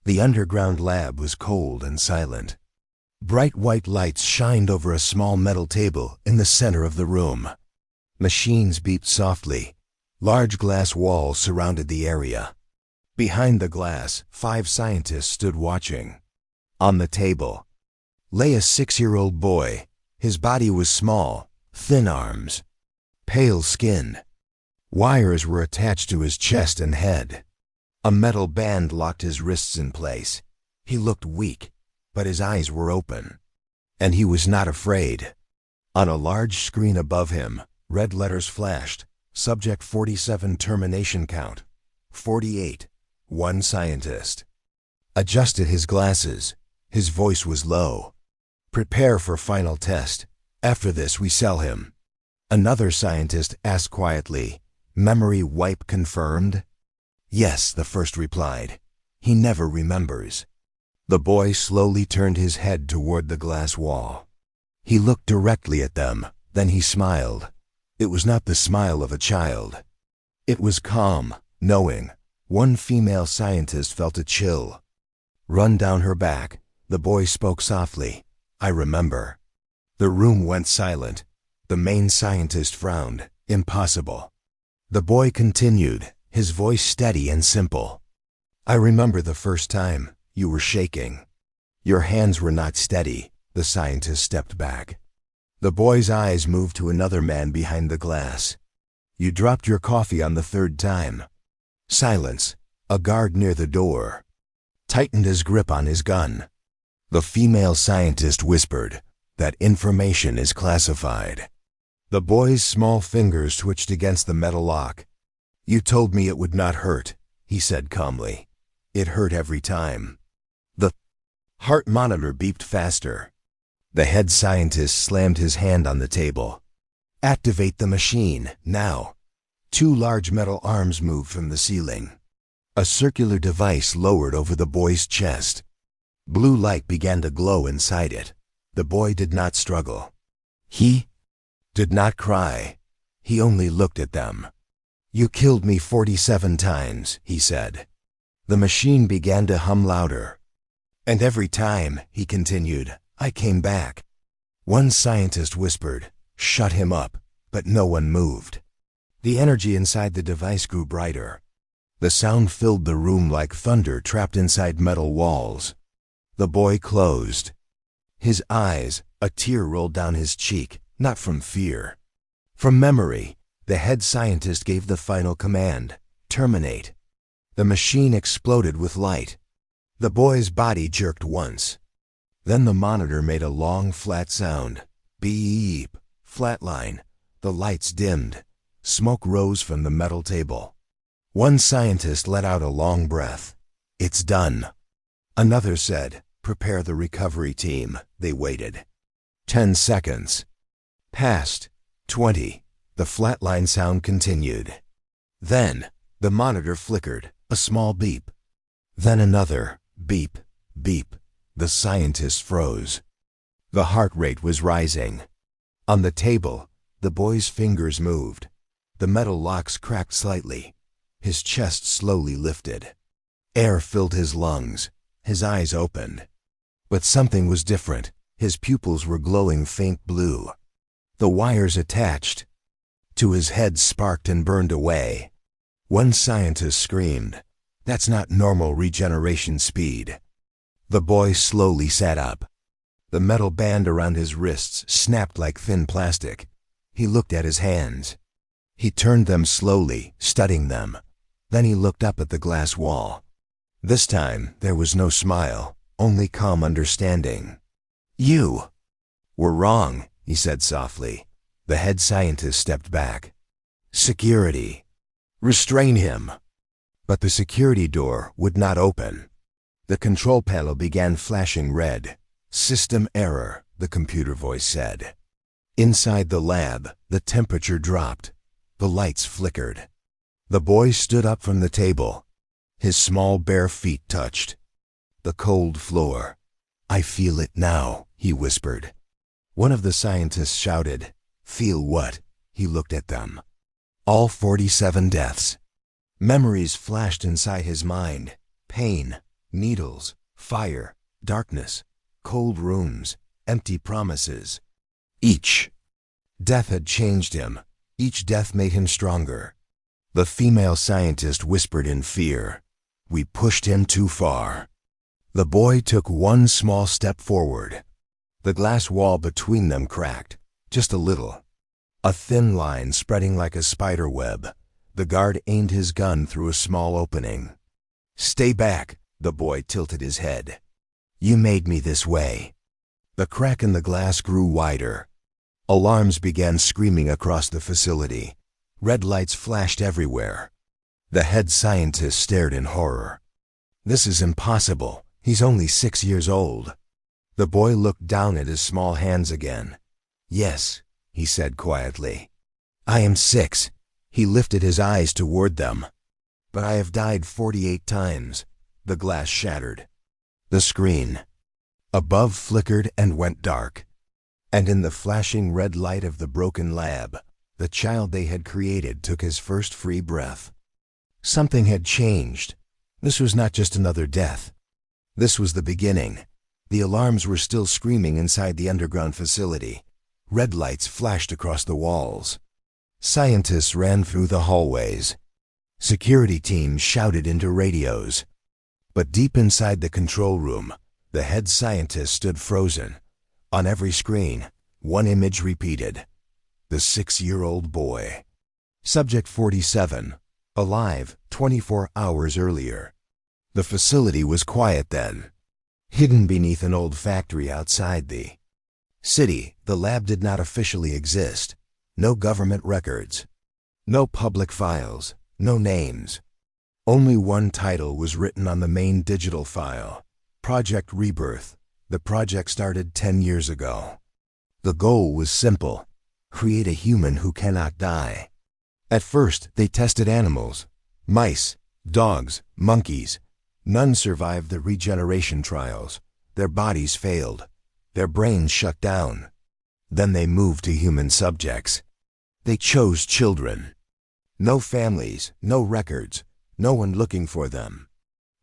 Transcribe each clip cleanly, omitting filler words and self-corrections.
The underground lab was cold and silent. Bright white lights shined over a small metal table in the center of the room. Machines beeped softly. Large glass walls surrounded the area. Behind the glass, 5 scientists stood watching. On the table lay a 6-year-old boy. His body was small, thin arms, pale skin. Wires were attached to his chest and head. A metal band locked his wrists in place. He looked weak, but his eyes were open. And he was not afraid. On a large screen above him, red letters flashed. Subject 47 termination count. 48. 1 scientist. Adjusted his glasses. His voice was low. Prepare for final test. After this we sell him. Another scientist asked quietly, memory wipe confirmed? Yes, the first replied. He never remembers. The boy slowly turned his head toward the glass wall. He looked directly at them, then he smiled. It was not the smile of a child. It was calm, knowing. One female scientist felt a chill run down her back. The boy spoke softly. I remember. The room went silent. The main scientist frowned. Impossible. The boy continued, his voice steady and simple. I remember the first time. You were shaking. Your hands were not steady. The scientist stepped back. The boy's eyes moved to another man behind the glass. You dropped your coffee on the 3rd time. Silence. A guard near the door tightened his grip on his gun. The female scientist whispered, that information is classified. The boy's small fingers twitched against the metal lock. You told me it would not hurt, he said calmly. It hurt every time. The heart monitor beeped faster. The head scientist slammed his hand on the table. Activate the machine, now. 2 large metal arms moved from the ceiling. A circular device lowered over the boy's chest. Blue light began to glow inside it. The boy did not struggle. He did not cry. He only looked at them. You killed me 47 times, he said. The machine began to hum louder. And every time, he continued, I came back. One scientist whispered, shut him up, but no one moved. The energy inside the device grew brighter. The sound filled the room like thunder trapped inside metal walls. The boy closed his eyes. A tear rolled down his cheek, not from fear. From memory, the head scientist gave the final command, terminate. The machine exploded with light. The boy's body jerked once. Then the monitor made a long, flat sound. Beep. Flatline. The lights dimmed. Smoke rose from the metal table. One scientist let out a long breath. It's done. Another said, prepare the recovery team. They waited. 10 seconds. Passed. 20. The flatline sound continued. Then, the monitor flickered. A small beep. Then another. Beep. Beep. The scientist froze. The heart rate was rising. On the table, the boy's fingers moved. The metal locks cracked slightly. His chest slowly lifted. Air filled his lungs. His eyes opened. But something was different. His pupils were glowing faint blue. The wires attached to his head sparked and burned away. One scientist screamed, that's not normal regeneration speed. The boy slowly sat up. The metal band around his wrists snapped like thin plastic. He looked at his hands. He turned them slowly, studying them. Then he looked up at the glass wall. This time, there was no smile, only calm understanding. You were wrong, he said softly. The head scientist stepped back. Security. Restrain him. But the security door would not open. The control panel began flashing red. System error, the computer voice said. Inside the lab, the temperature dropped. The lights flickered. The boy stood up from the table. His small bare feet touched the cold floor. I feel it now, he whispered. One of the scientists shouted, feel what? He looked at them. All 47 deaths. Memories flashed inside his mind. Pain, Needles, fire, darkness, cold rooms, empty promises. Each death had changed him. Each death made him stronger. The female scientist whispered in fear. We pushed him too far. The boy took one small step forward. The glass wall between them cracked, just a little. A thin line spreading like a spider web. The guard aimed his gun through a small opening. Stay back, the boy tilted his head. You made me this way. The crack in the glass grew wider. Alarms began screaming across the facility. Red lights flashed everywhere. The head scientist stared in horror. This is impossible. He's only 6 years old. The boy looked down at his small hands again. Yes, he said quietly. I am 6. He lifted his eyes toward them. But I have died 48 times. The glass shattered. The screen above flickered and went dark. And in the flashing red light of the broken lab, the child they had created took his first free breath. Something had changed. This was not just another death. This was the beginning. The alarms were still screaming inside the underground facility. Red lights flashed across the walls. Scientists ran through the hallways. Security teams shouted into radios. But deep inside the control room, the head scientist stood frozen. On every screen, one image repeated. The 6-year-old boy. Subject 47. Alive 24 hours earlier. The facility was quiet then. Hidden beneath an old factory outside the city, the lab did not officially exist. No government records. No public files. No names. Only one title was written on the main digital file. Project Rebirth. The project started 10 years ago. The goal was simple. Create a human who cannot die. At first, they tested animals. Mice, dogs, monkeys. None survived the regeneration trials. Their bodies failed. Their brains shut down. Then they moved to human subjects. They chose children. No families, no records, no one looking for them.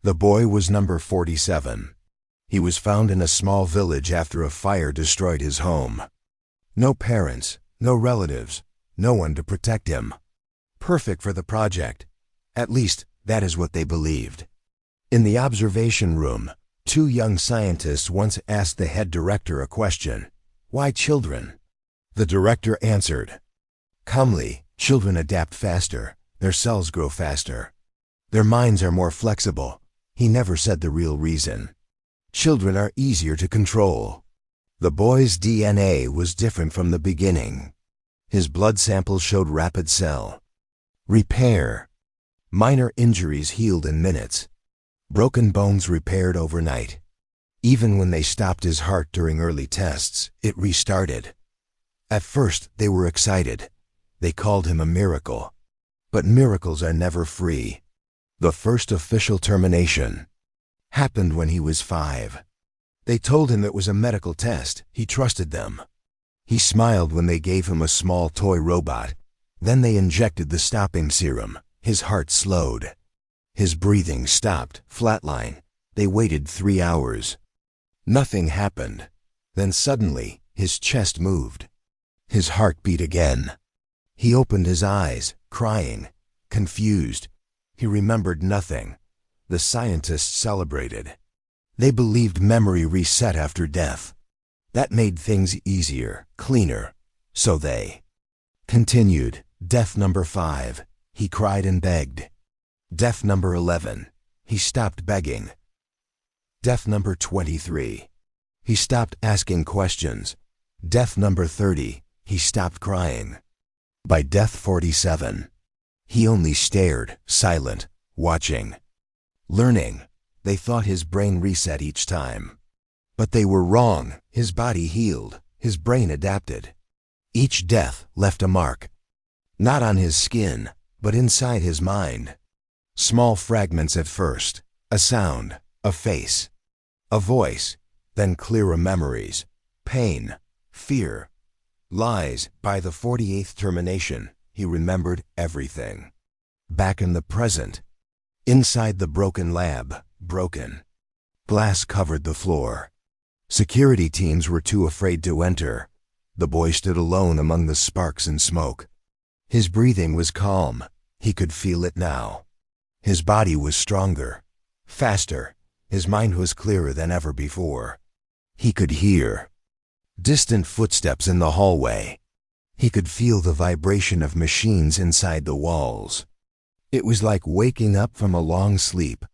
The boy was number 47. He was found in a small village after a fire destroyed his home. No parents, no relatives, no one to protect him. Perfect for the project. At least, that is what they believed. In the observation room, 2 young scientists once asked the head director a question. Why children? The director answered calmly, children adapt faster, their cells grow faster. Their minds are more flexible. He never said the real reason. Children are easier to control. The boy's DNA was different from the beginning. His blood samples showed rapid cell repair. Minor injuries healed in minutes. Broken bones repaired overnight. Even when they stopped his heart during early tests, it restarted. At first, they were excited. They called him a miracle. But miracles are never free. The first official termination happened when he was 5. They told him it was a medical test. He trusted them. He smiled when they gave him a small toy robot. Then they injected the stopping serum. His heart slowed. His breathing stopped, flatline. They waited 3 hours. Nothing happened. Then suddenly, his chest moved. His heart beat again. He opened his eyes, crying, confused. He remembered nothing. The scientists celebrated. They believed memory reset after death. That made things easier, cleaner. So they continued. Death number 5. He cried and begged. Death number 11. He stopped begging. Death number 23. He stopped asking questions. Death number 30. He stopped crying. By death 47, he only stared, silent, watching. Learning. They thought his brain reset each time. But they were wrong. His body healed. His brain adapted. Each death left a mark. Not on his skin, but inside his mind. Small fragments at first. A sound, a face, a voice, then clearer memories, pain, fear, lies. By the 48th termination, he remembered everything. Back in the present. Inside the broken lab, broken. Glass covered the floor. Security teams were too afraid to enter. The boy stood alone among the sparks and smoke. His breathing was calm. He could feel it now. His body was stronger, faster. His mind was clearer than ever before. He could hear distant footsteps in the hallway. He could feel the vibration of machines inside the walls. It was like waking up from a long sleep.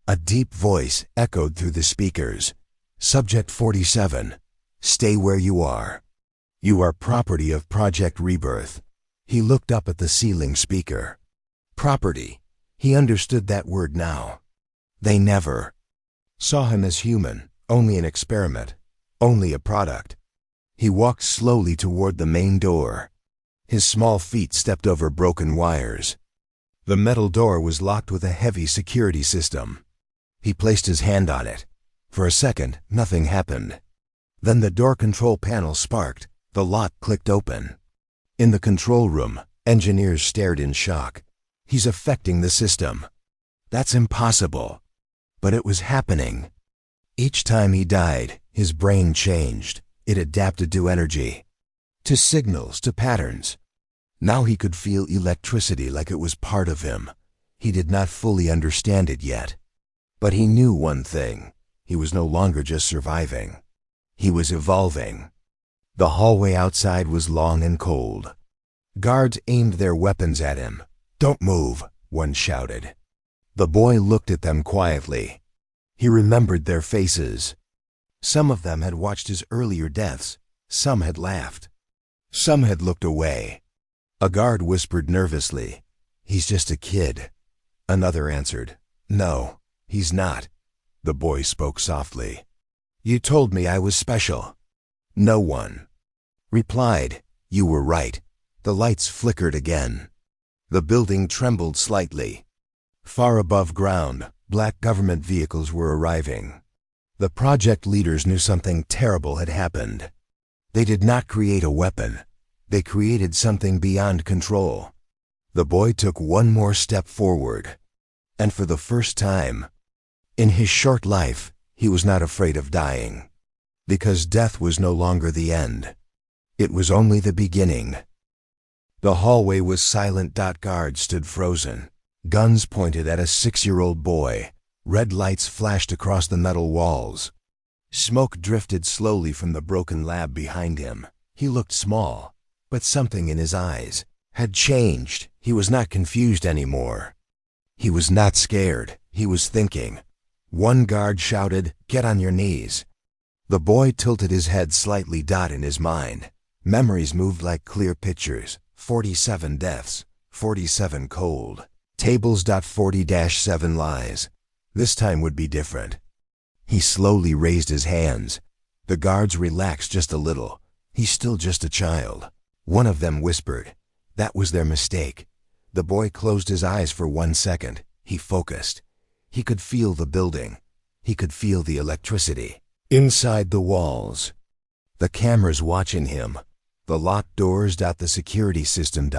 A deep voice echoed through the speakers. Subject 47, stay where you are. You are property of Project Rebirth. He looked up at the ceiling speaker. Property. He understood that word now. They never saw him as human, only an experiment, only a product. He walked slowly toward the main door. His small feet stepped over broken wires. The metal door was locked with a heavy security system. He placed his hand on it. For a second, nothing happened. Then the door control panel sparked. The lock clicked open. In the control room, engineers stared in shock. He's affecting the system. That's impossible. But it was happening. Each time he died, his brain changed. It adapted to energy, to signals, to patterns. Now he could feel electricity like it was part of him. He did not fully understand it yet. But he knew one thing. He was no longer just surviving. He was evolving. The hallway outside was long and cold. Guards aimed their weapons at him. "Don't move," one shouted. The boy looked at them quietly. He remembered their faces. Some of them had watched his earlier deaths. Some had laughed. Some had looked away. A guard whispered nervously, "He's just a kid." Another answered, "No, he's not." The boy spoke softly. "You told me I was special." No one replied, "You were right." The lights flickered again. The building trembled slightly. Far above ground, black government vehicles were arriving. The project leaders knew something terrible had happened. They did not create a weapon. They created something beyond control. The boy took one more step forward. And for the first time in his short life, he was not afraid of dying. Because death was no longer the end. It was only the beginning. The hallway was silent. Guards stood frozen. Guns pointed at a 6-year-old boy. Red lights flashed across the metal walls. Smoke drifted slowly from the broken lab behind him. He looked small, but something in his eyes had changed. He was not confused anymore. He was not scared. He was thinking. One guard shouted, "Get on your knees." The boy tilted his head slightly. In his mind, memories moved like clear pictures. 47 deaths, 47 cold. Tables. 40-7 lies. This time would be different. He slowly raised his hands. The guards relaxed just a little. He's still just a child. One of them whispered. That was their mistake. The boy closed his eyes for 1 second. He focused. He could feel the building. He could feel the electricity. Inside the walls. The cameras watching him. The locked doors. The security system.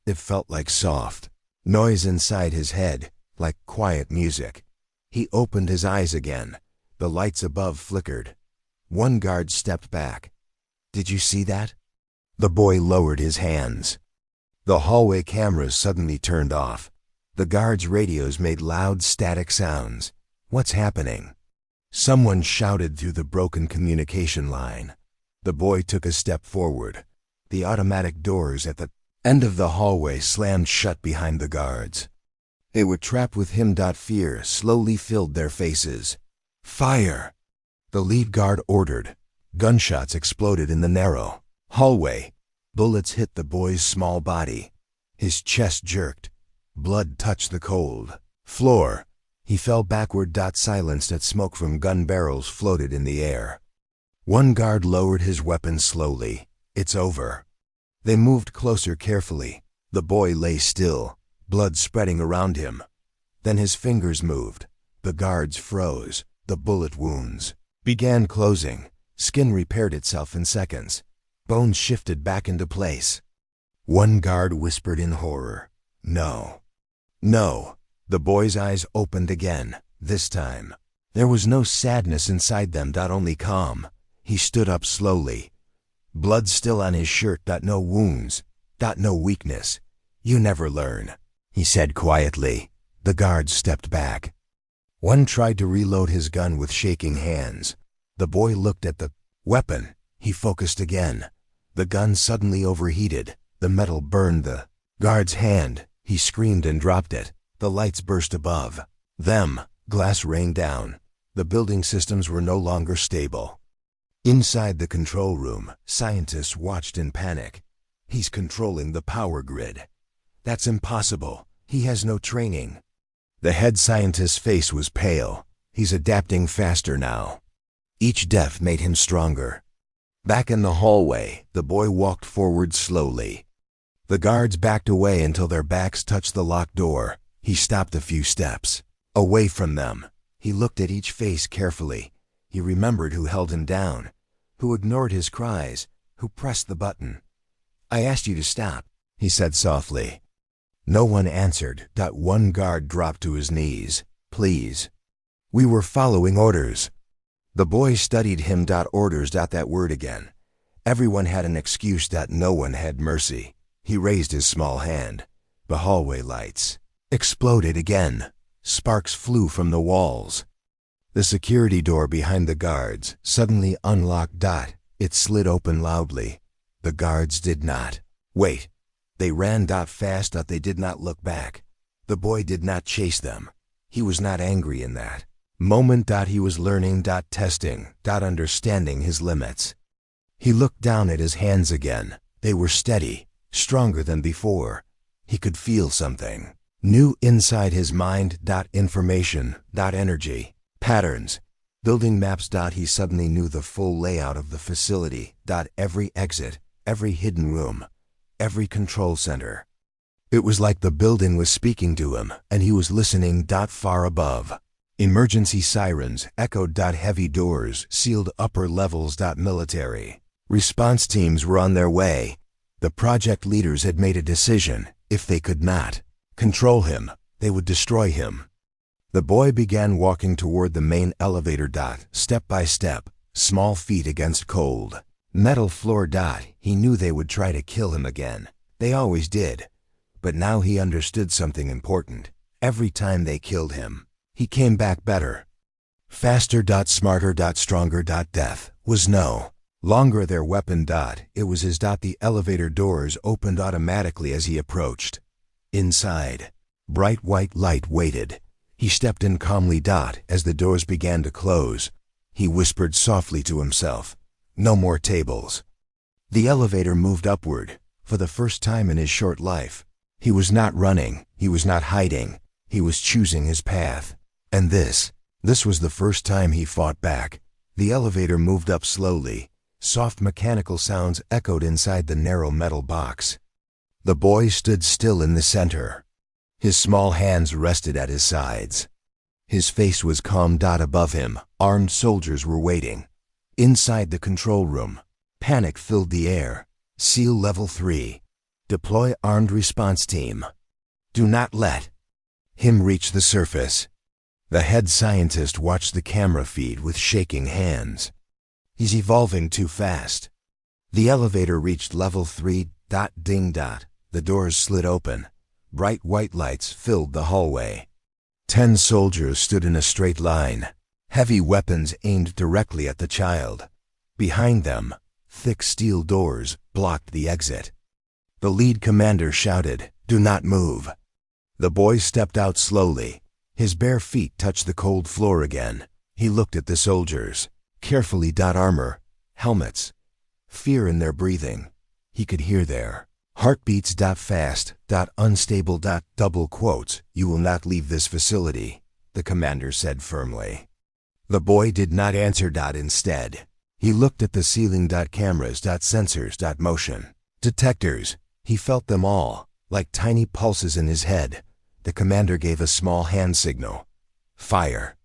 It felt like soft noise inside his head, like quiet music. He opened his eyes again. The lights above flickered. One guard stepped back. "Did you see that?" The boy lowered his hands. The hallway cameras suddenly turned off. The guards' radios made loud static sounds. What's happening? Someone shouted through the broken communication line. The boy took a step forward. The automatic doors at the end of the hallway slammed shut behind the guards. They were trapped with him. Fear slowly filled their faces. "Fire!" The lead guard ordered. Gunshots exploded in the narrow hallway. Bullets hit the boy's small body. His chest jerked. Blood touched the cold floor. He fell backward. Silenced as smoke from gun barrels floated in the air. One guard lowered his weapon slowly. "It's over." They moved closer carefully. The boy lay still, blood spreading around him. Then his fingers moved. The guards froze. The bullet wounds began closing. Skin repaired itself in seconds. Bones shifted back into place. One guard whispered in horror, "No. No." The boy's eyes opened again. This time, There was no sadness inside them, only calm. He stood up slowly. Blood still on his shirt, no wounds, no weakness. You never learn, he said quietly. The guards stepped back. One tried to reload his gun with shaking hands. The boy looked at the weapon. He focused again. The gun suddenly overheated. The metal burned the guard's hand. He screamed and dropped it. The lights burst above them. Glass rained down. The building systems were no longer stable. Inside the control room, scientists watched in panic. He's controlling the power grid. That's impossible. He has no training. The head scientist's face was pale. He's adapting faster now. Each death made him stronger. Back in the hallway, the boy walked forward slowly. The guards backed away until their backs touched the locked door. He stopped a few steps away from them. He looked at each face carefully. He remembered who held him down, who ignored his cries, who pressed the button. I asked you to stop, he said softly. No one answered. One guard dropped to his knees. Please. We were following orders. The boy studied him. Orders. That word again. Everyone had an excuse. No one had mercy. He raised his small hand. The hallway lights exploded again. Sparks flew from the walls. The security door behind the guards suddenly unlocked. It slid open loudly. The guards did not wait. They ran. Fast. They did not look back. The boy did not chase them. He was not angry in that moment. He was learning. Testing. Understanding his limits. He looked down at his hands again. They were steady, stronger than before. He could feel something new inside his mind. Information. Energy. Patterns. Building maps. He suddenly knew the full layout of the facility. Every exit, every hidden room, every control center. It was like the building was speaking to him, and he was listening. Far above, emergency sirens echoed. Heavy doors sealed upper levels. Military response teams were on their way. The project leaders had made a decision. If they could not control him, they would destroy him. The boy began walking toward the main elevator. Step by step, small feet against cold metal floor. He knew they would try to kill him again. They always did. But now he understood something important. Every time they killed him, he came back better. Faster. Smarter. Stronger. Death was no longer their weapon. It was his. The elevator doors opened automatically as he approached. Inside, bright white light waited. He stepped in calmly. As the doors began to close, he whispered softly to himself, no more tables. The elevator moved upward. For the first time in his short life, he was not running, he was not hiding, he was choosing his path. And this was the first time he fought back. The elevator moved up slowly. Soft mechanical sounds echoed inside the narrow metal box. The boy stood still in the center. His small hands rested at his sides. His face was calm. Above him, armed soldiers were waiting. Inside the control room, panic filled the air. SEAL Level 3. Deploy armed response team. Do not let him reach the surface. The head scientist watched the camera feed with shaking hands. He's evolving too fast. The elevator reached Level 3. Ding. The doors slid open. Bright white lights filled the hallway. 10 soldiers stood in a straight line, heavy weapons aimed directly at the child. Behind them, thick steel doors blocked the exit. The lead commander shouted, "Do not move." The boy stepped out slowly. His bare feet touched the cold floor again. He looked at the soldiers, carefully. Armor, helmets, fear in their breathing. He could hear their heartbeats. Fast. Unstable. Double quotes. You will not leave this facility, the commander said firmly. The boy did not answer. Instead, he looked at the ceiling. Cameras. Sensors. Motion detectors. He felt them all, like tiny pulses in his head. The commander gave a small hand signal. Fire.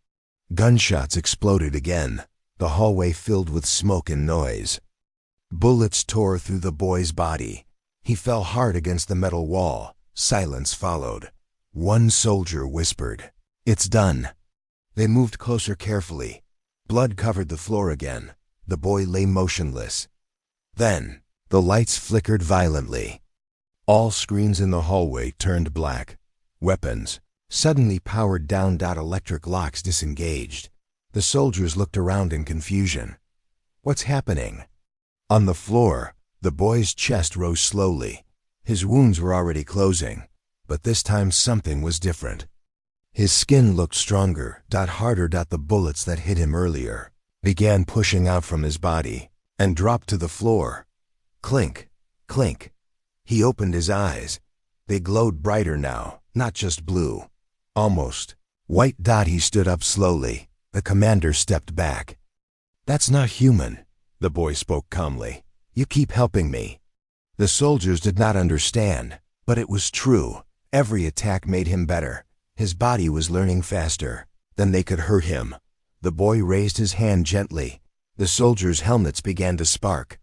Gunshots exploded again. The hallway filled with smoke and noise. Bullets tore through the boy's body. He fell hard against the metal wall. Silence followed. One soldier whispered, "It's done." They moved closer carefully. Blood covered the floor again. The boy lay motionless. Then, the lights flickered violently. All screens in the hallway turned black. Weapons, suddenly powered down. Electric locks disengaged. The soldiers looked around in confusion. What's happening? On the floor, the boy's chest rose slowly. His wounds were already closing, but this time something was different. His skin looked stronger, harder. The bullets that hit him earlier began pushing out from his body and dropped to the floor. Clink, clink. He opened his eyes. They glowed brighter now, not just blue. Almost white. He stood up slowly. The commander stepped back. "That's not human," the boy spoke calmly. "You keep helping me." The soldiers did not understand, but it was true. Every attack made him better. His body was learning faster. Then they could hurt him. The boy raised his hand gently. The soldiers' helmets began to spark.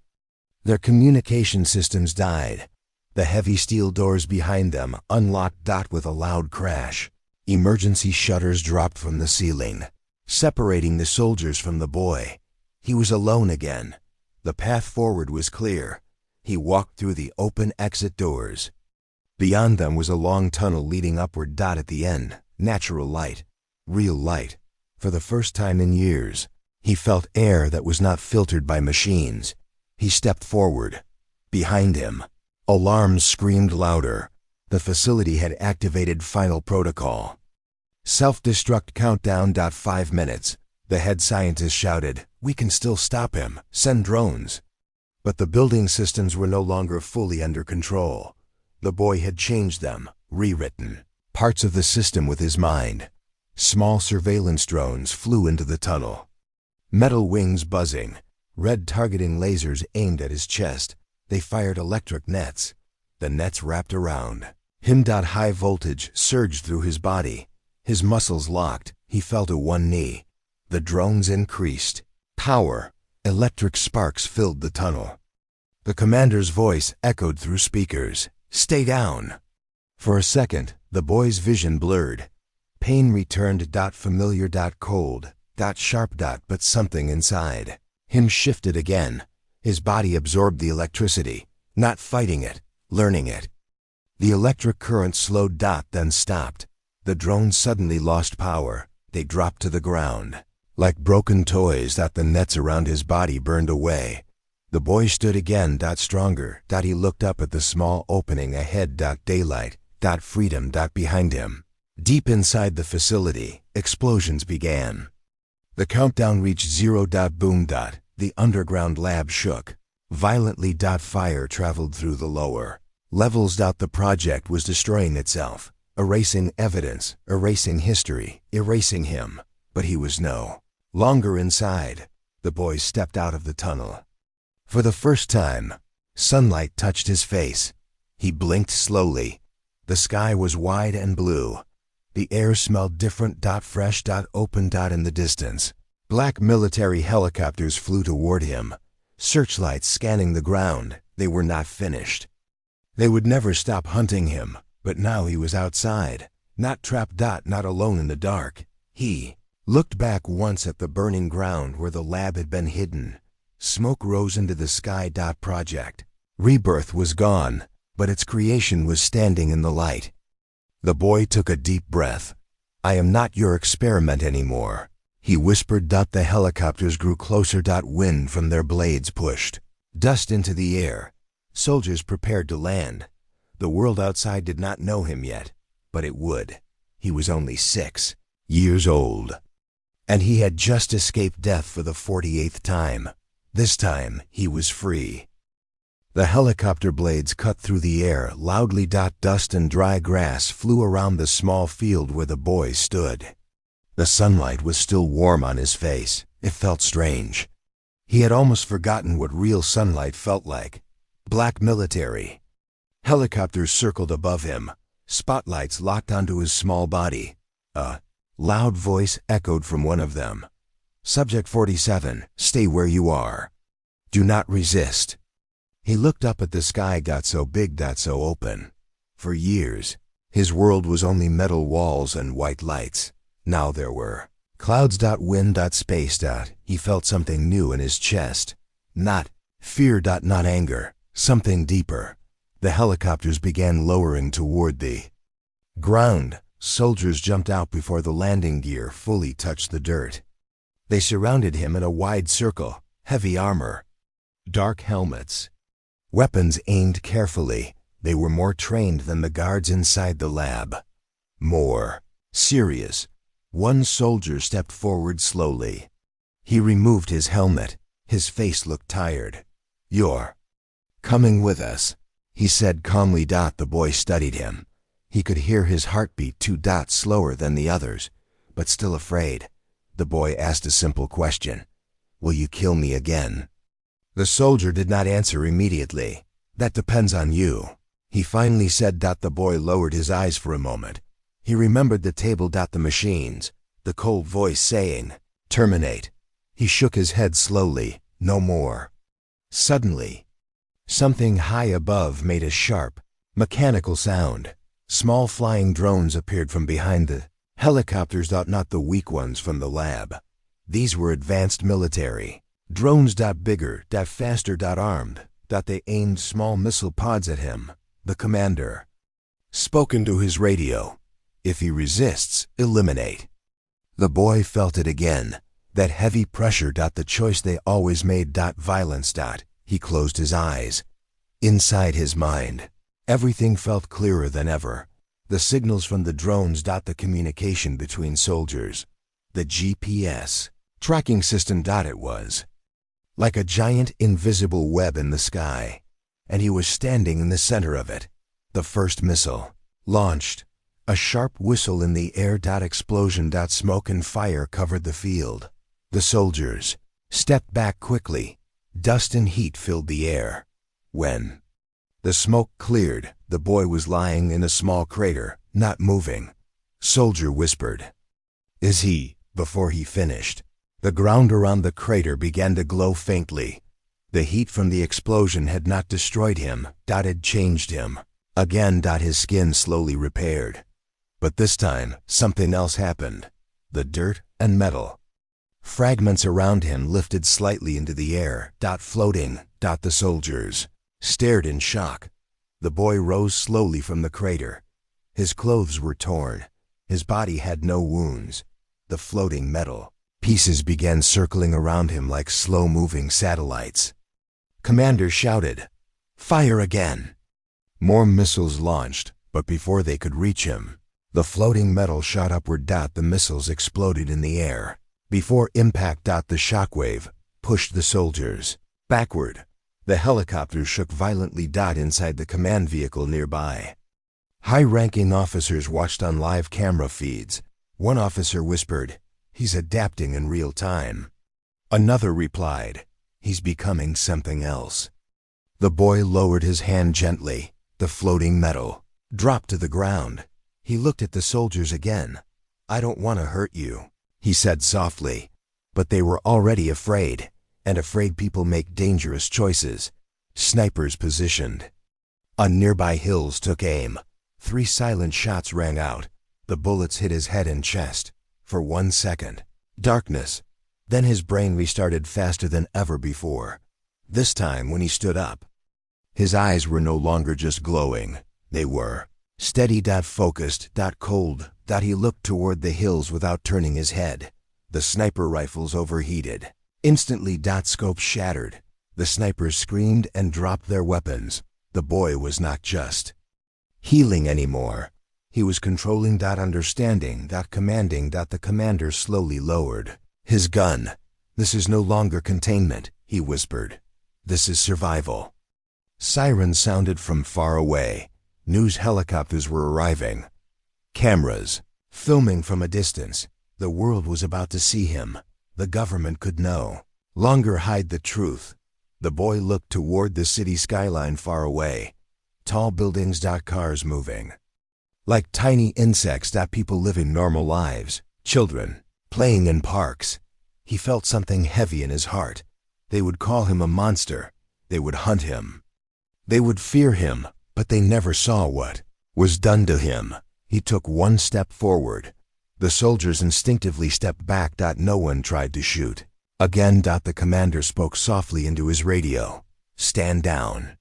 Their communication systems died. The heavy steel doors behind them unlocked. With a loud crash, emergency shutters dropped from the ceiling, separating the soldiers from the boy. He was alone again. The path forward was clear. He walked through the open exit doors. Beyond them was a long tunnel leading upward. At the end, natural light. Real light. For the first time in years, he felt air that was not filtered by machines. He stepped forward. Behind him, alarms screamed louder. The facility had activated final protocol. Self-destruct countdown. 5 minutes. The head scientist shouted, "We can still stop him. Send drones." But the building systems were no longer fully under control. The boy had changed them, rewritten parts of the system with his mind. Small surveillance drones flew into the tunnel. Metal wings buzzing, red targeting lasers aimed at his chest. They fired electric nets. The nets wrapped around him. High voltage surged through his body. His muscles locked. He fell to one knee. The drones increased. Power, electric sparks filled the tunnel. The commander's voice echoed through speakers. "Stay down." For a second, the boy's vision blurred. Pain returned. Familiar. Cold. Sharp. But something inside him shifted again. His body absorbed the electricity, not fighting it, learning it. The electric current slowed. Then stopped. The drones suddenly lost power. They dropped to the ground. Like broken toys. The nets around his body burned away. The boy stood again. Stronger. He looked up at the small opening ahead. Daylight. Freedom. Behind him. Deep inside the facility, explosions began. The countdown reached 0. Boom. The underground lab shook violently. Fire traveled through the lower levels. The project was destroying itself, erasing evidence, erasing history, erasing him. But he was no longer inside. The boy stepped out of the tunnel. For the first time, sunlight touched his face. He blinked slowly. The sky was wide and blue. The air smelled different. Fresh. Open. In the distance, black military helicopters flew toward him, searchlights scanning the ground. They were not finished. They would never stop hunting him, but now he was outside, not trapped. Not alone in the dark. He looked back once at the burning ground where the lab had been hidden. Smoke rose into the sky. Project Rebirth was gone, but its creation was standing in the light. The boy took a deep breath. "I am not your experiment anymore," he whispered. The helicopters grew closer. Wind from their blades pushed dust into the air. Soldiers prepared to land. The world outside did not know him yet, but it would. He was only 6 years old. And he had just escaped death for the 48th time. This time, he was free. The helicopter blades cut through the air loudly. Dust and dry grass flew around the small field where the boy stood. The sunlight was still warm on his face. It felt strange. He had almost forgotten what real sunlight felt like. Black military helicopters circled above him. Spotlights locked onto his small body. A loud voice echoed from one of them. "Subject 47, stay where you are. Do not resist." He looked up at the sky. So big. So open. For years, his world was only metal walls and white lights. Now there were Clouds. Wind. Space. He felt something new in his chest. Not fear. Not anger. Something deeper. The helicopters began lowering toward the ground. Soldiers jumped out before the landing gear fully touched the dirt. They surrounded him in a wide circle, heavy armor, dark helmets, weapons aimed carefully. They were more trained than the guards inside the lab. More serious. One soldier stepped forward slowly. He removed his helmet. His face looked tired. "You're coming with us," he said calmly. The boy studied him. He could hear his heartbeat 2 slower than the others, but still afraid. The boy asked a simple question. "Will you kill me again?" The soldier did not answer immediately. "That depends on you," he finally said. The boy lowered his eyes for a moment. He remembered the table. The machines, the cold voice saying, "Terminate." He shook his head slowly. "No more." Suddenly, something high above made a sharp, mechanical sound. Small flying drones appeared from behind the helicopters. Not the weak ones from the lab. These were advanced military drones. Bigger. Faster. Armed. They aimed small missile pods at him. The commander spoke into his radio. "If he resists, eliminate." The boy felt it again. That heavy pressure. The choice they always made. Violence. He closed his eyes. Inside his mind, everything felt clearer than ever. The signals from the drones. The communication between soldiers. The GPS tracking system. It was like a giant invisible web in the sky, and he was standing in the center of it. The first missile launched. A sharp whistle in the air. Explosion. Smoke and fire covered the field. The soldiers stepped back quickly. Dust and heat filled the air. When the smoke cleared, the boy was lying in a small crater, not moving. Soldier whispered, "Is he?" Before he finished, the ground around the crater began to glow faintly. The heat from the explosion had not destroyed him. Had changed him. Again. His skin slowly repaired. But this time, something else happened. The dirt and metal fragments around him lifted slightly into the air. Floating. The soldiers stared in shock. The boy rose slowly from the crater. His clothes were torn. His body had no wounds. The floating metal pieces began circling around him like slow-moving satellites. Commander shouted, "Fire again!" More missiles launched, but before they could reach him, the floating metal shot upward. The missiles exploded in the air. Before impact. The shockwave pushed the soldiers backward. The helicopter shook violently. Inside the command vehicle nearby, high-ranking officers watched on live camera feeds. One officer whispered, "He's adapting in real time." Another replied, "He's becoming something else." The boy lowered his hand gently. The floating metal dropped to the ground. He looked at the soldiers again. "I don't want to hurt you," he said softly. But they were already afraid, and afraid people make dangerous choices. Snipers positioned on nearby hills took aim. 3 silent shots rang out. The bullets hit his head and chest. For 1 second, darkness. Then his brain restarted faster than ever before. This time, when he stood up, his eyes were no longer just glowing. They were steady. Focused. Cold. He looked toward the hills without turning his head. The sniper rifles overheated. Instantly. Scopes shattered. The snipers screamed and dropped their weapons. The boy was not just healing anymore. He was controlling. Understanding. Commanding. The commander slowly lowered his gun. "This is no longer containment," he whispered. "This is survival." Sirens sounded from far away. News helicopters were arriving. Cameras filming from a distance. The world was about to see him. The government could no longer hide the truth. The boy looked toward the city skyline far away. Tall buildings. Cars moving like tiny insects. People living normal lives. Children playing in parks. He felt something heavy in his heart. They would call him a monster. They would hunt him. They would fear him, but they never saw what was done to him. He took 1 step forward. The soldiers instinctively stepped back. No one tried to shoot. Again, the commander spoke softly into his radio. "Stand down."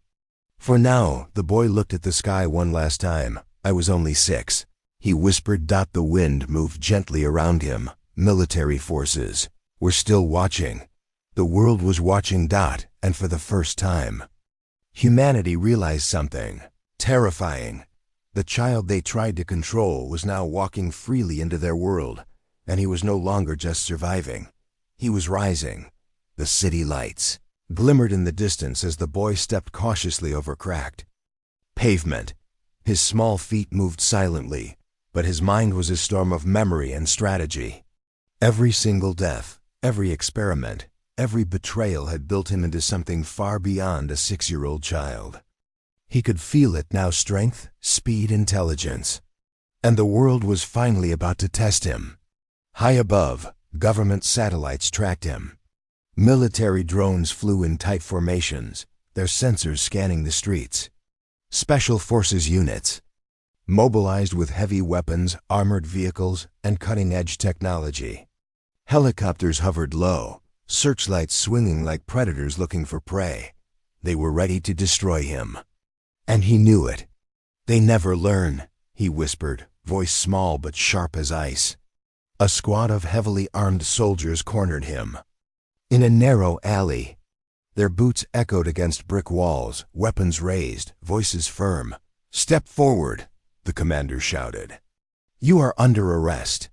For now, the boy looked at the sky one last time. "I was only 6. He whispered. The wind moved gently around him. Military forces were still watching. The world was watching. And for the first time, humanity realized something terrifying. The child they tried to control was now walking freely into their world, and he was no longer just surviving. He was rising. The city lights glimmered in the distance as the boy stepped cautiously over cracked pavement. His small feet moved silently, but his mind was a storm of memory and strategy. Every single death, every experiment, every betrayal had built him into something far beyond a 6-year-old child. He could feel it now: strength, speed, intelligence. And the world was finally about to test him. High above, government satellites tracked him. Military drones flew in tight formations, their sensors scanning the streets. Special forces units, mobilized with heavy weapons, armored vehicles, and cutting-edge technology. Helicopters hovered low, searchlights swinging like predators looking for prey. They were ready to destroy him. And he knew it. "They never learn," he whispered, voice small but sharp as ice. A squad of heavily armed soldiers cornered him. In a narrow alley, their boots echoed against brick walls, weapons raised, voices firm. "Step forward," the commander shouted. "You are under arrest.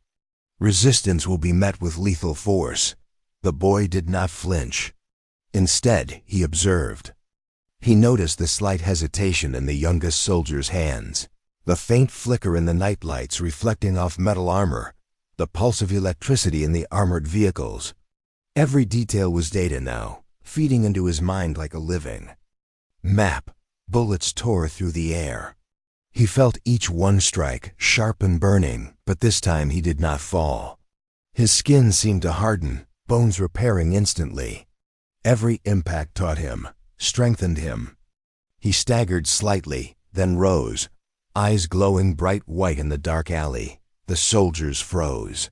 Resistance will be met with lethal force." The boy did not flinch. Instead, he observed. He noticed the slight hesitation in the youngest soldier's hands, the faint flicker in the nightlights reflecting off metal armor, the pulse of electricity in the armored vehicles. Every detail was data now, feeding into his mind like a living map. Bullets tore through the air. He felt each one strike, sharp and burning, but this time he did not fall. His skin seemed to harden, bones repairing instantly. Every impact taught him, strengthened him. He staggered slightly, then rose, eyes glowing bright white in the dark alley. The soldiers froze.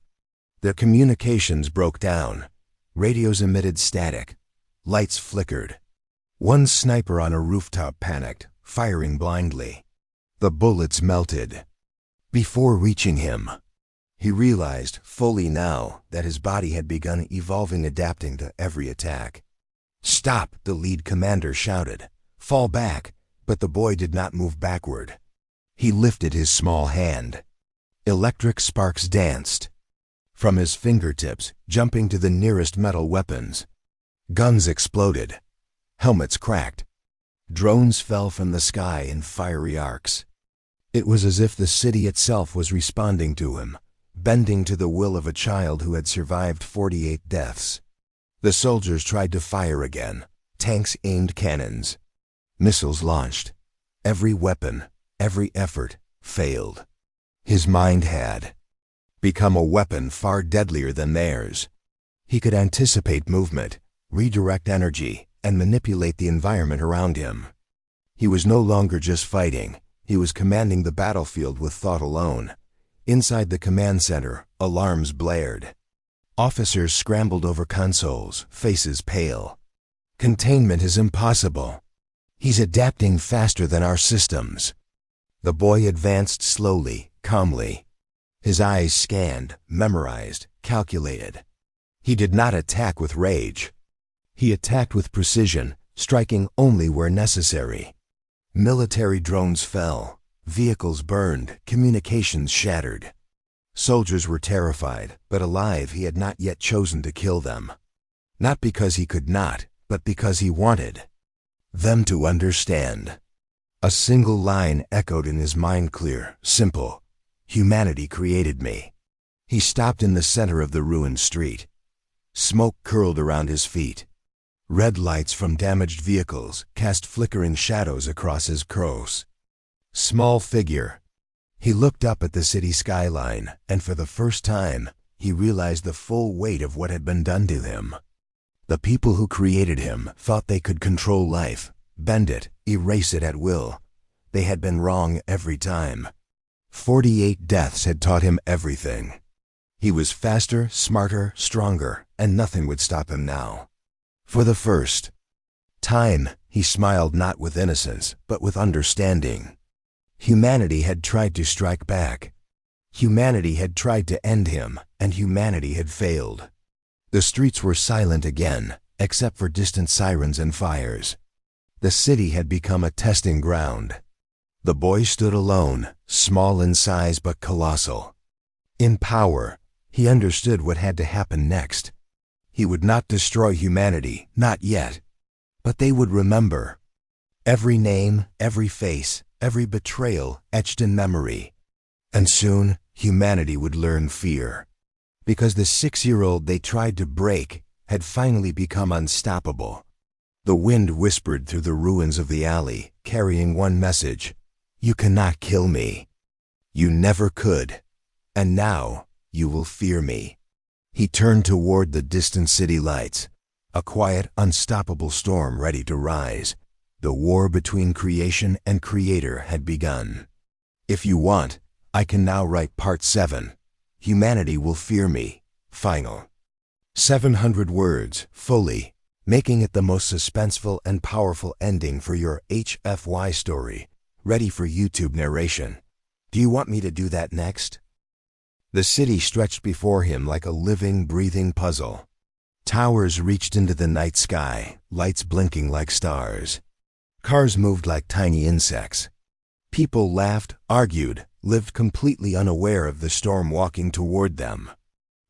Their communications broke down. Radios emitted static. Lights flickered. One sniper on a rooftop panicked, firing blindly. The bullets melted. Before reaching him, he realized fully now that his body had begun evolving, adapting to every attack. "Stop!" the lead commander shouted. "Fall back!" But the boy did not move backward. He lifted his small hand. Electric sparks danced from his fingertips, jumping to the nearest metal weapons. Guns exploded. Helmets cracked. Drones fell from the sky in fiery arcs. It was as if the city itself was responding to him, bending to the will of a child who had survived 48 deaths. The soldiers tried to fire again. Tanks aimed cannons. Missiles launched. Every weapon, every effort, failed. His mind had become a weapon far deadlier than theirs. He could anticipate movement, redirect energy, and manipulate the environment around him. He was no longer just fighting. He was commanding the battlefield with thought alone. Inside the command center, alarms blared. Officers scrambled over consoles, faces pale. "Containment is impossible. He's adapting faster than our systems." The boy advanced slowly, calmly. His eyes scanned, memorized, calculated. He did not attack with rage. He attacked with precision, striking only where necessary. Military drones fell. Vehicles burned, communications shattered. Soldiers were terrified, but alive. He had not yet chosen to kill them. Not because he could not, but because he wanted them to understand. A single line echoed in his mind, clear, simple. "Humanity created me." He stopped in the center of the ruined street. Smoke curled around his feet. Red lights from damaged vehicles cast flickering shadows across his gross, small figure. He looked up at the city skyline, and for the first time, he realized the full weight of what had been done to him. The people who created him thought they could control life, bend it, erase it at will. They had been wrong every time. 48 deaths had taught him everything. He was faster, smarter, stronger, and nothing would stop him now. For the first time, he smiled not with innocence, but with understanding. Humanity had tried to strike back. Humanity had tried to end him, and humanity had failed. The streets were silent again, except for distant sirens and fires. The city had become a testing ground. The boy stood alone, small in size but colossal. In power, he understood what had to happen next. He would not destroy humanity, not yet. But they would remember. Every name, every face, every betrayal etched in memory. And soon, humanity would learn fear. Because the 6-year-old they tried to break had finally become unstoppable. The wind whispered through the ruins of the alley, carrying one message: "You cannot kill me. You never could. And now, you will fear me." He turned toward the distant city lights, a quiet, unstoppable storm ready to rise. The war between creation and creator had begun. If you want, I can now write part 7. Humanity will fear me. Final. 700 words, fully, making it the most suspenseful and powerful ending for your HFY story, ready for YouTube narration. Do you want me to do that next? The city stretched before him like a living, breathing puzzle. Towers reached into the night sky, lights blinking like stars. Cars moved like tiny insects. People laughed, argued, lived completely unaware of the storm walking toward them.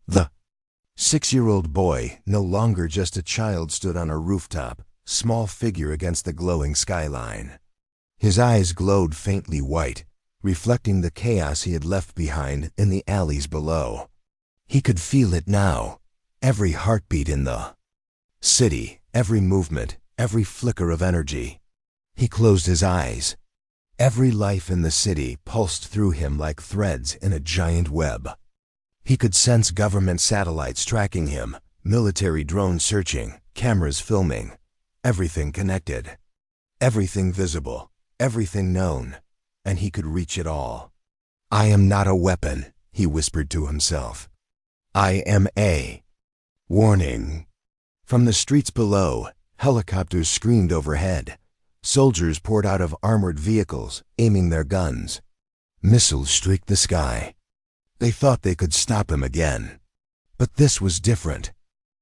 The 6-year-old boy, no longer just a child, stood on a rooftop, small figure against the glowing skyline. His eyes glowed faintly white, reflecting the chaos he had left behind in the alleys below. He could feel it now, every heartbeat in the city, every movement, every flicker of energy. He closed his eyes. Every life in the city pulsed through him like threads in a giant web. He could sense government satellites tracking him, military drones searching, cameras filming, everything connected, everything visible, everything known, and he could reach it all. "I am not a weapon," he whispered to himself. "I am a warning." From the streets below, helicopters screamed overhead. Soldiers poured out of armored vehicles, aiming their guns. Missiles streaked the sky. They thought they could stop him again. But this was different.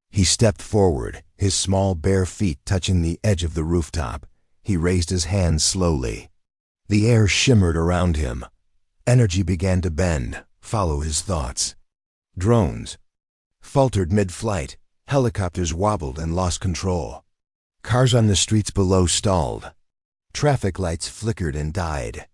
He stepped forward, his small bare feet touching the edge of the rooftop. He raised his hands slowly. The air shimmered around him. Energy began to bend, follow his thoughts. Drones faltered mid-flight. Helicopters wobbled and lost control. Cars on the streets below stalled. Traffic lights flickered and died.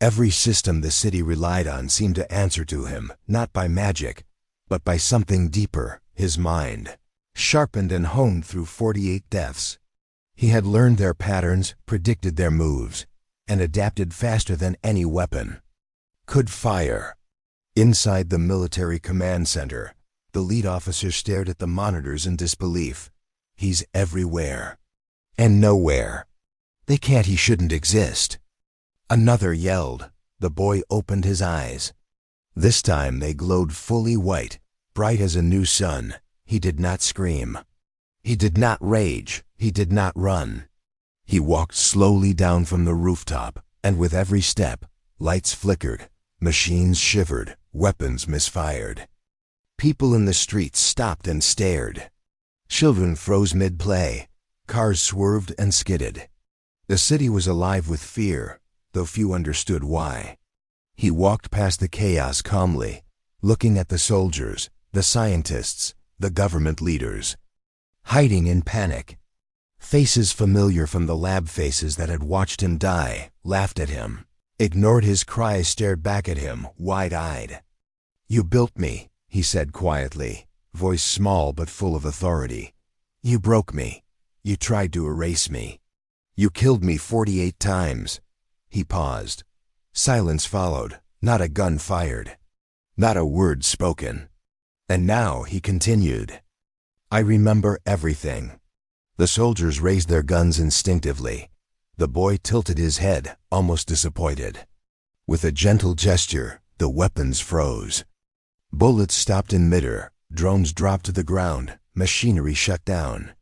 Every system the city relied on seemed to answer to him, not by magic, but by something deeper, his mind, sharpened and honed through 48 deaths. He had learned their patterns, predicted their moves, and adapted faster than any weapon could fire. Inside the military command center, the lead officer stared at the monitors in disbelief. He's everywhere. And nowhere. They can't, he shouldn't exist. Another yelled. The boy opened his eyes. This time they glowed fully white, bright as a new sun. He did not scream. He did not rage. He did not run. He walked slowly down from the rooftop, and with every step, lights flickered, machines shivered, weapons misfired. People in the streets stopped and stared. Children froze mid-play. Cars swerved and skidded. The city was alive with fear, though few understood why. He walked past the chaos calmly, looking at the soldiers, the scientists, the government leaders, hiding in panic. Faces familiar from the lab faces that had watched him die, laughed at him, ignored his cries, stared back at him, wide-eyed. "You built me," he said quietly, voice small but full of authority. "You broke me. You tried to erase me. You killed me 48 times. He paused. Silence followed, not a gun fired, not a word spoken. And now he continued. "I remember everything." The soldiers raised their guns instinctively. The boy tilted his head, almost disappointed. With a gentle gesture, the weapons froze. Bullets stopped in midair, drones dropped to the ground, machinery shut down.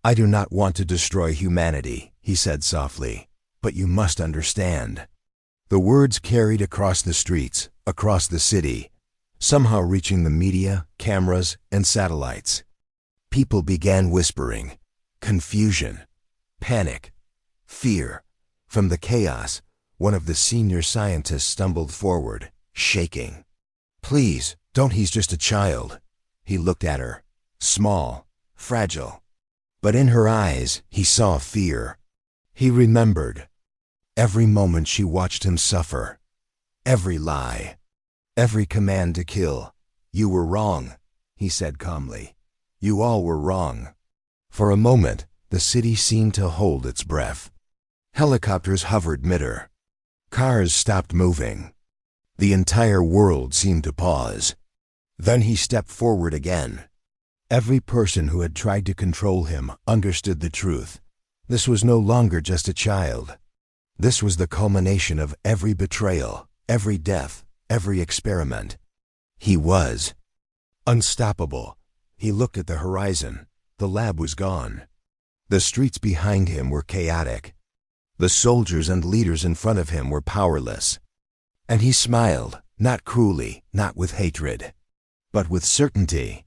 "I do not want to destroy humanity," he said softly, "but you must understand." The words carried across the streets, across the city, somehow reaching the media, cameras, and satellites. People began whispering. Confusion, panic, fear. From the chaos, one of the senior scientists stumbled forward, shaking. "Please, don't, he's just a child." He looked at her, small, fragile. But in her eyes, he saw fear. He remembered every moment she watched him suffer, every lie, every command to kill. "You were wrong," he said calmly. "You all were wrong." For a moment, the city seemed to hold its breath. Helicopters hovered midair. Cars stopped moving. The entire world seemed to pause. Then he stepped forward again. Every person who had tried to control him understood the truth. This was no longer just a child. This was the culmination of every betrayal, every death, every experiment. He was unstoppable. He looked at the horizon. The lab was gone. The streets behind him were chaotic. The soldiers and leaders in front of him were powerless. And he smiled, not cruelly, not with hatred, but with certainty.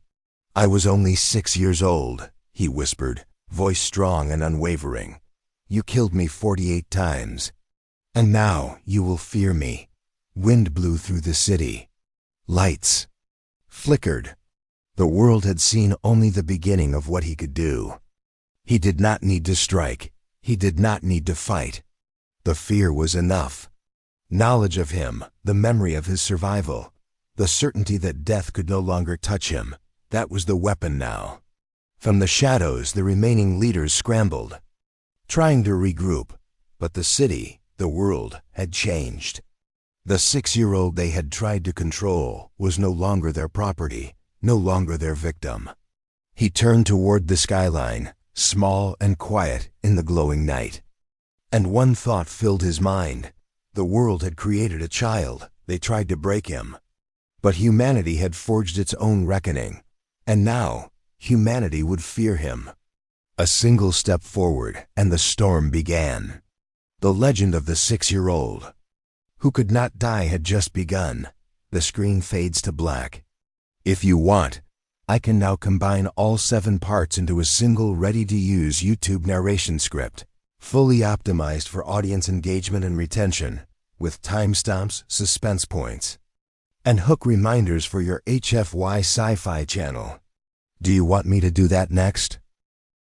"I was only 6 years old," he whispered, voice strong and unwavering. "You killed me 48 times. And now you will fear me." Wind blew through the city. Lights flickered. The world had seen only the beginning of what he could do. He did not need to strike. He did not need to fight. The fear was enough. Knowledge of him, the memory of his survival, the certainty that death could no longer touch him, that was the weapon now. From the shadows, the remaining leaders scrambled, trying to regroup, but the city, the world, had changed. The 6-year-old they had tried to control was no longer their property, no longer their victim. He turned toward the skyline, small and quiet in the glowing night. And one thought filled his mind. The world had created a child. They tried to break him. But humanity had forged its own reckoning. And now, humanity would fear him. A single step forward, and the storm began. The legend of the 6-year-old who could not die had just begun. The screen fades to black. If you want, I can now combine all 7 parts into a single ready-to-use YouTube narration script, fully optimized for audience engagement and retention, with timestamps, suspense points, and hook reminders for your HFY sci-fi channel. Do you want me to do that next?